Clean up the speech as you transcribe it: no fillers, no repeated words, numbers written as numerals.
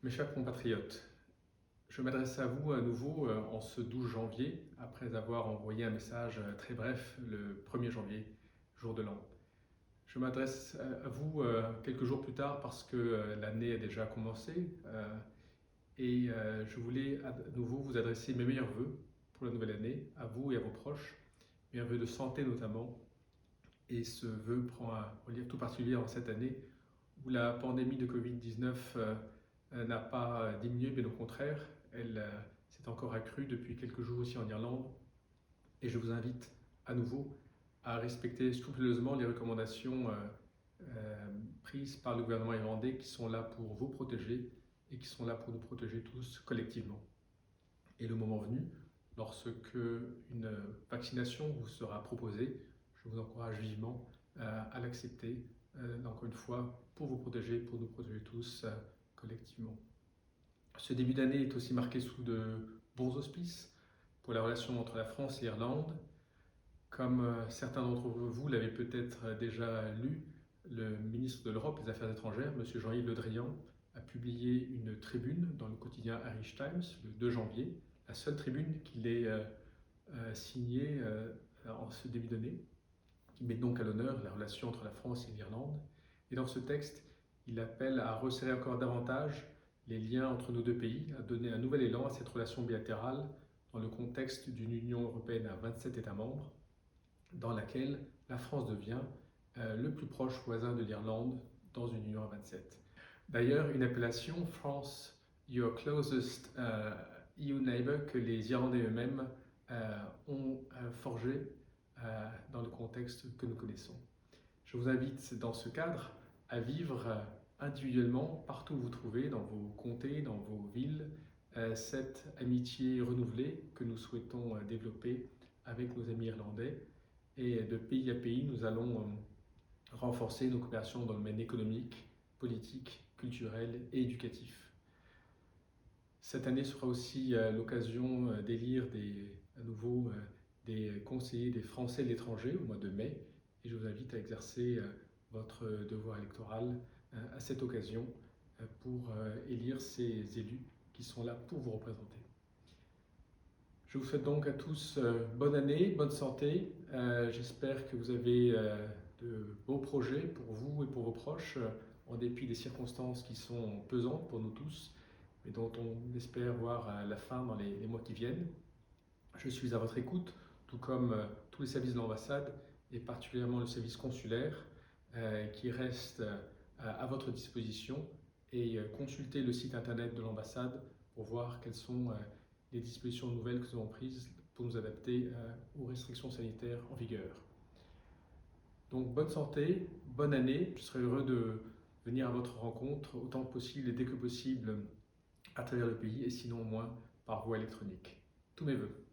Mes chers compatriotes, je m'adresse à vous à nouveau en ce 12 janvier, après avoir envoyé un message très bref le 1er janvier, jour de l'an. Je m'adresse à vous quelques jours plus tard parce que l'année a déjà commencé et je voulais à nouveau vous adresser mes meilleurs vœux pour la nouvelle année, à vous et à vos proches, meilleurs vœux de santé notamment. Et ce vœu prend un relief tout particulier en cette année où la pandémie de Covid-19 n'a pas diminué, mais au contraire, elle s'est encore accrue depuis quelques jours aussi en Irlande. Et je vous invite à nouveau à respecter scrupuleusement les recommandations prises par le gouvernement irlandais qui sont là pour vous protéger et qui sont là pour nous protéger tous collectivement. Et le moment venu, lorsque une vaccination vous sera proposée, je vous encourage vivement à l'accepter, encore une fois, pour vous protéger, pour nous protéger tous collectivement. Ce début d'année est aussi marqué sous de bons auspices pour la relation entre la France et l'Irlande. Comme certains d'entre vous l'avaient peut-être déjà lu, le ministre de l'Europe et des Affaires étrangères, M. Jean-Yves Le Drian, a publié une tribune dans le quotidien Irish Times le 2 janvier, la seule tribune qu'il ait signée en ce début d'année, qui met donc à l'honneur la relation entre la France et l'Irlande. Et dans ce texte, il appelle à resserrer encore davantage les liens entre nos deux pays, à donner un nouvel élan à cette relation bilatérale dans le contexte d'une Union européenne à 27 États membres, dans laquelle la France devient le plus proche voisin de l'Irlande dans une Union à 27. D'ailleurs, une appellation France, your closest EU neighbor, que les Irlandais eux-mêmes ont forgé dans le contexte que nous connaissons. Je vous invite dans ce cadre à vivre individuellement, partout où vous trouvez, dans vos comtés, dans vos villes, cette amitié renouvelée que nous souhaitons développer avec nos amis irlandais. Et de pays à pays, nous allons renforcer nos coopérations dans le domaine économique, politique, culturel et éducatif. Cette année sera aussi l'occasion d'élire à nouveau des conseillers des Français de l'étranger au mois de mai. Et je vous invite à exercer votre devoir électoral à cette occasion pour élire ces élus qui sont là pour vous représenter. Je vous souhaite donc à tous bonne année, bonne santé. J'espère que vous avez de beaux projets pour vous et pour vos proches, en dépit des circonstances qui sont pesantes pour nous tous, mais dont on espère voir la fin dans les mois qui viennent. Je suis à votre écoute, tout comme tous les services de l'ambassade, et particulièrement le service consulaire, qui reste à votre disposition. Et consultez le site internet de l'ambassade pour voir quelles sont les dispositions nouvelles que nous avons prises pour nous adapter aux restrictions sanitaires en vigueur. Donc bonne santé, bonne année, je serai heureux de venir à votre rencontre autant que possible et dès que possible à travers le pays, et sinon au moins par voie électronique. Tous mes vœux.